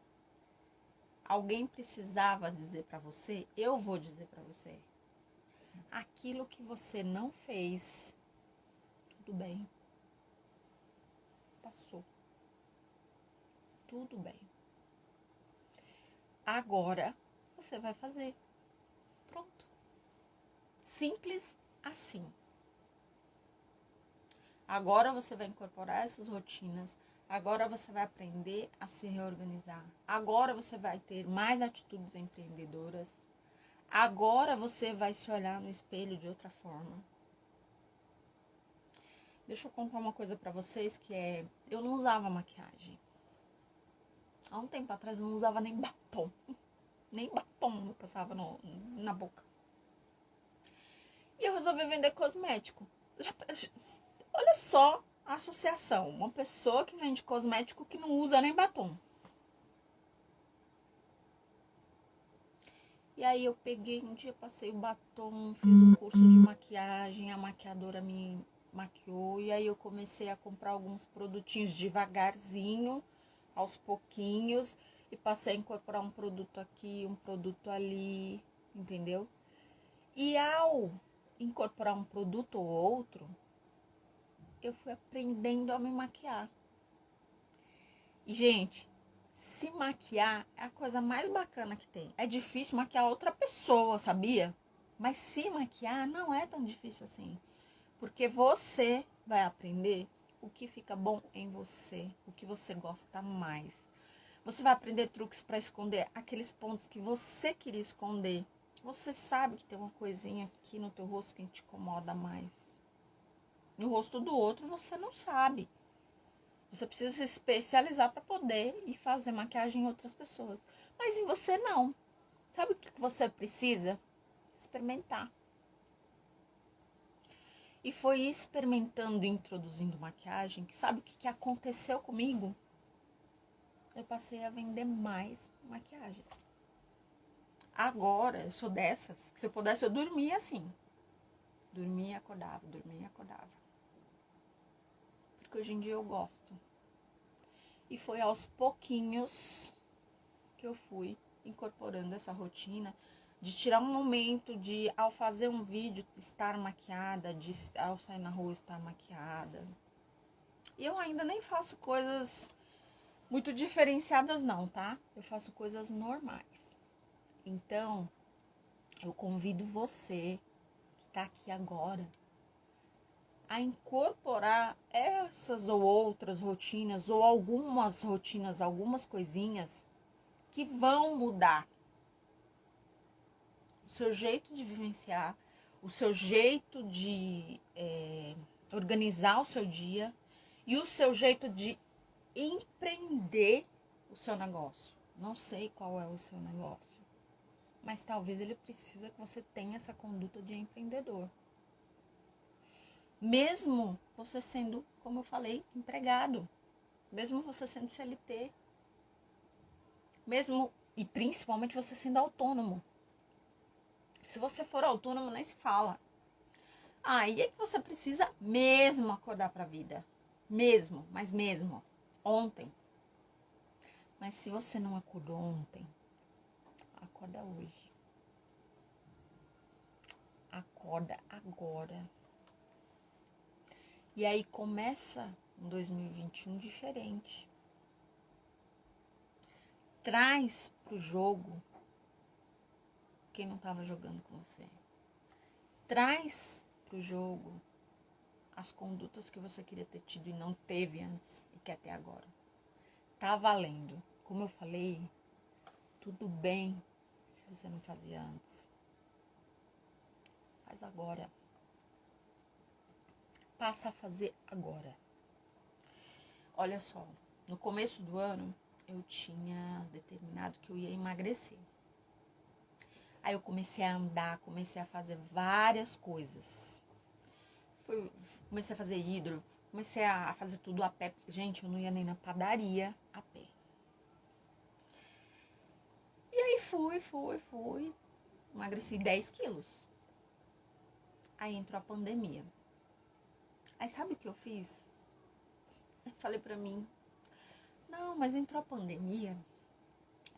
A: Alguém precisava dizer para você, eu vou dizer para você. Aquilo que você não fez, tudo bem. Passou. Tudo bem. Agora você vai fazer. Pronto. Simples assim. Agora você vai incorporar essas rotinas. Agora você vai aprender a se reorganizar. Agora você vai ter mais atitudes empreendedoras. Agora você vai se olhar no espelho de outra forma. Deixa eu contar uma coisa pra vocês que é... Eu não usava maquiagem. Há um tempo atrás eu não usava nem batom. Nem batom eu passava na boca. E eu resolvi vender cosmético. Olha só a associação. Uma pessoa que vende cosmético que não usa nem batom. E aí eu peguei, um dia passei o batom, fiz um curso de maquiagem, a maquiadora me maquiou. E aí eu comecei a comprar alguns produtinhos devagarzinho, aos pouquinhos. E passei a incorporar um produto aqui, um produto ali, entendeu? E ao incorporar um produto ou outro, eu fui aprendendo a me maquiar. E, gente, se maquiar é a coisa mais bacana que tem. É difícil maquiar outra pessoa, sabia? Mas se maquiar não é tão difícil assim. Porque você vai aprender o que fica bom em você, o que você gosta mais. Você vai aprender truques para esconder aqueles pontos que você queria esconder. Você sabe que tem uma coisinha aqui no teu rosto que te incomoda mais. No rosto do outro você não sabe. Você precisa se especializar para poder ir fazer maquiagem em outras pessoas. Mas em você não. Sabe o que você precisa? Experimentar. E foi experimentando e introduzindo maquiagem que sabe o que aconteceu comigo? Eu passei a vender mais maquiagem. Agora, eu sou dessas, que se eu pudesse eu dormia assim. Dormia e acordava, dormia e acordava. Porque hoje em dia eu gosto. E foi aos pouquinhos que eu fui incorporando essa rotina de tirar um momento de, ao fazer um vídeo, estar maquiada, de ao sair na rua estar maquiada. E eu ainda nem faço coisas muito diferenciadas não, tá? Eu faço coisas normais. Então, eu convido você que tá aqui agora a incorporar essas ou outras rotinas, ou algumas rotinas, algumas coisinhas que vão mudar o seu jeito de vivenciar, o seu jeito de organizar o seu dia e o seu jeito de empreender o seu negócio. Não sei qual é o seu negócio, mas talvez ele precisa que você tenha essa conduta de empreendedor. Mesmo você sendo, como eu falei, empregado, mesmo você sendo CLT, mesmo e principalmente você sendo autônomo. Se você for autônomo, nem se fala. Aí é que você precisa mesmo acordar para a vida. Mesmo, mas mesmo. Ontem. Mas se você não acordou ontem, acorda hoje. Acorda agora. E aí começa um 2021 diferente. Traz pro jogo quem não estava jogando com você. Traz pro jogo as condutas que você queria ter tido e não teve antes e quer ter agora. Tá valendo. Como eu falei, tudo bem se você não fazia antes. Faz agora. Passa a fazer agora. Olha só, no começo do ano eu tinha determinado que eu ia emagrecer. Aí eu comecei a andar, comecei a fazer várias coisas. Comecei a fazer hidro, comecei a fazer tudo a pé. Gente, eu não ia nem na padaria a pé. E aí fui. Emagreci 10 quilos. Aí entrou a pandemia. Aí sabe o que eu fiz? Eu falei pra mim, não, mas entrou a pandemia,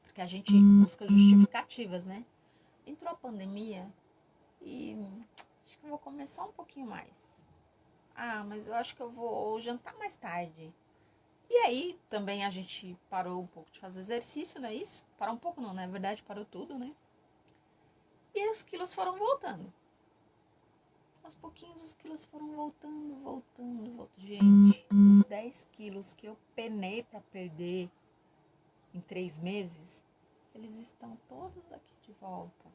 A: porque a gente busca justificativas, né? Entrou a pandemia e acho que eu vou comer só um pouquinho mais. Ah, mas eu acho que eu vou jantar mais tarde. E aí também a gente parou um pouco de fazer exercício, não é isso? Parou um pouco não, na verdade parou tudo, né? E aí os quilos foram voltando. Aos pouquinhos os quilos foram voltando. Gente, os 10 quilos que eu penei pra perder em 3 meses, eles estão todos aqui de volta.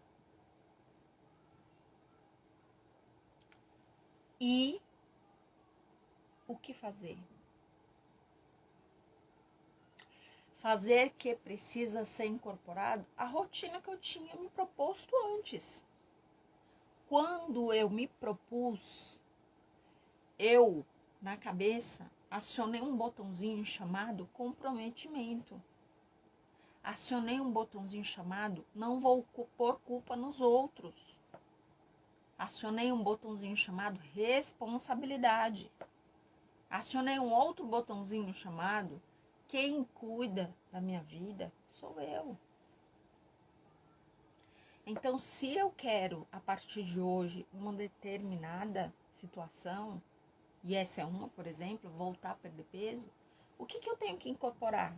A: E o que fazer? Fazer que precisa ser incorporado a rotina que eu tinha me proposto antes. Quando eu me propus, eu, na cabeça, acionei um botãozinho chamado comprometimento. Acionei um botãozinho chamado não vou pôr culpa nos outros. Acionei um botãozinho chamado responsabilidade. Acionei um outro botãozinho chamado quem cuida da minha vida sou eu. Então, se eu quero, a partir de hoje, uma determinada situação, e essa é uma, por exemplo, voltar a perder peso, o que eu tenho que incorporar?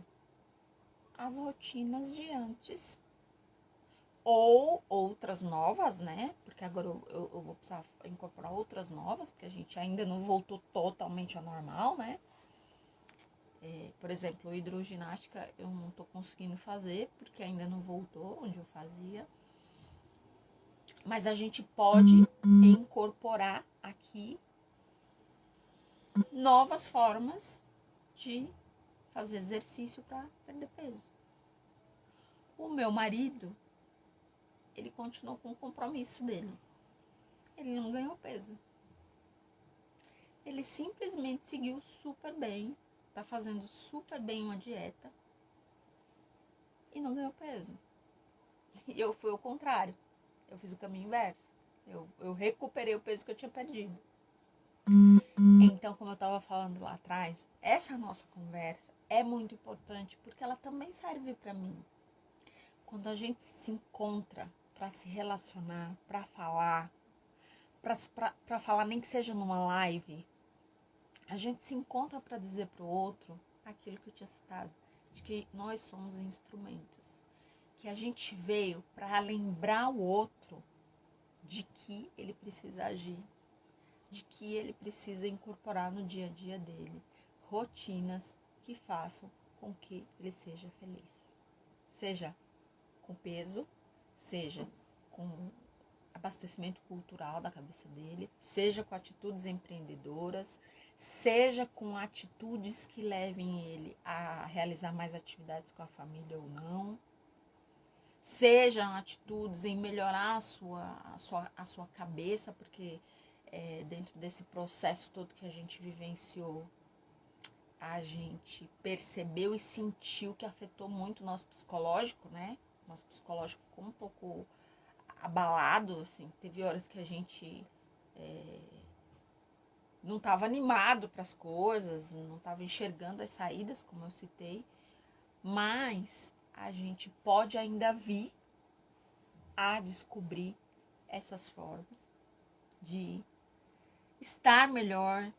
A: As rotinas de antes. Ou outras novas, né? Porque agora eu vou precisar incorporar outras novas, porque a gente ainda não voltou totalmente ao normal, né? Por exemplo, hidroginástica eu não tô conseguindo fazer, porque ainda não voltou onde eu fazia. Mas a gente pode incorporar aqui novas formas de fazer exercício para perder peso. O meu marido, ele continuou com o compromisso dele. Ele não ganhou peso. Ele simplesmente seguiu super bem, tá fazendo super bem uma dieta e não ganhou peso. E eu fui ao contrário. Eu fiz o caminho inverso. Eu recuperei o peso que eu tinha perdido. Então, como eu estava falando lá atrás, essa nossa conversa é muito importante porque ela também serve para mim. Quando a gente se encontra para se relacionar, para falar nem que seja numa live, a gente se encontra para dizer para o outro aquilo que eu tinha citado, de que nós somos instrumentos, que a gente veio para lembrar o outro de que ele precisa agir, de que ele precisa incorporar no dia a dia dele rotinas que façam com que ele seja feliz. Seja com peso, seja com abastecimento cultural da cabeça dele, seja com atitudes empreendedoras, seja com atitudes que levem ele a realizar mais atividades com a família ou não, sejam atitudes em melhorar a sua cabeça, porque dentro desse processo todo que a gente vivenciou, a gente percebeu e sentiu que afetou muito o nosso psicológico, né? Nosso psicológico ficou um pouco abalado, assim, teve horas que a gente não estava animado para as coisas, não estava enxergando as saídas, como eu citei, mas a gente pode ainda vir a descobrir essas formas de estar melhor,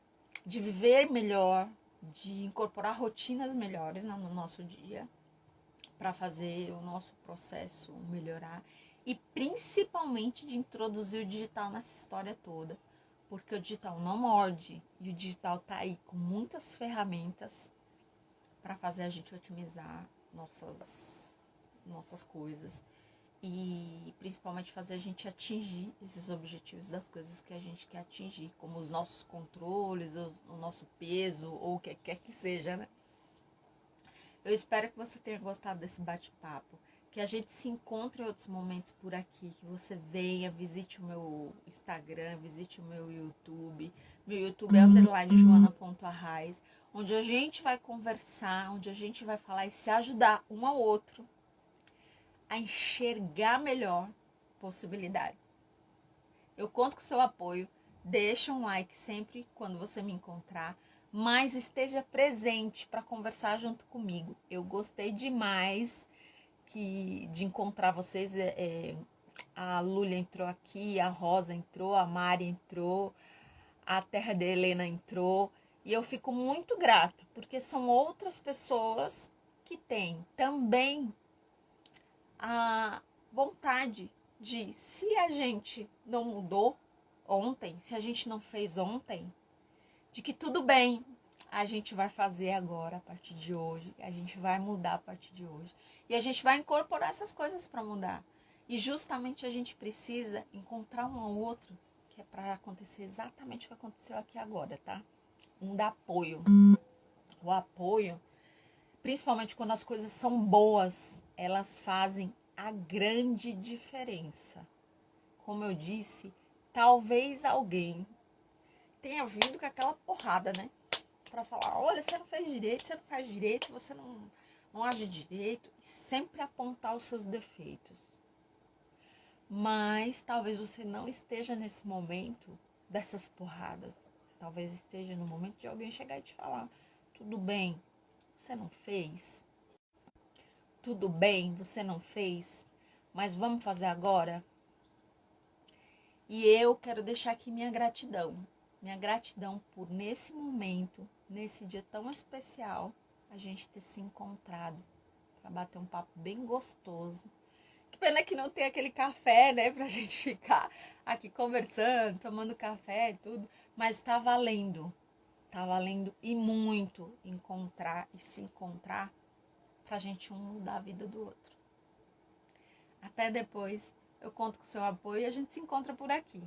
A: de viver melhor, de incorporar rotinas melhores no nosso dia para fazer o nosso processo melhorar e principalmente de introduzir o digital nessa história toda, porque o digital não morde e o digital tá aí com muitas ferramentas para fazer a gente otimizar nossas coisas e principalmente fazer a gente atingir esses objetivos das coisas que a gente quer atingir, como os nossos controles, o nosso peso ou o que quer que seja, né? Eu espero que você tenha gostado desse bate-papo, que a gente se encontre em outros momentos por aqui, que você venha, visite o meu Instagram, visite o meu YouTube. Meu YouTube é _joana.arraes, onde a gente vai conversar, onde a gente vai falar e se ajudar um ao outro a enxergar melhor possibilidades. Eu conto com o seu apoio, deixa um like sempre quando você me encontrar, mas esteja presente para conversar junto comigo. Eu gostei demais de encontrar vocês. A Lúlia entrou aqui, a Rosa entrou, a Mari entrou, a Terra de Helena entrou, e eu fico muito grata, porque são outras pessoas que têm também a vontade de, se a gente não mudou ontem, se a gente não fez ontem, de que tudo bem, a gente vai fazer agora, a partir de hoje, a gente vai mudar a partir de hoje. E a gente vai incorporar essas coisas para mudar. E justamente a gente precisa encontrar um ao outro, que é para acontecer exatamente o que aconteceu aqui agora, tá? Um dar apoio. O apoio, principalmente quando as coisas são boas, elas fazem a grande diferença. Como eu disse, talvez alguém tenha vindo com aquela porrada, né? Pra falar, olha, você não fez direito, você não faz direito, você não age direito. E sempre apontar os seus defeitos. Mas talvez você não esteja nesse momento dessas porradas. Talvez esteja no momento de alguém chegar e te falar, tudo bem, você não fez? Tudo bem, você não fez? Mas vamos fazer agora? E eu quero deixar aqui minha gratidão. Minha gratidão por, nesse momento, nesse dia tão especial, a gente ter se encontrado para bater um papo bem gostoso. Que pena que não tem aquele café, né, pra gente ficar aqui conversando, tomando café e tudo. Mas tá valendo e muito encontrar e se encontrar pra gente um mudar a vida do outro. Até depois, eu conto com o seu apoio e a gente se encontra por aqui.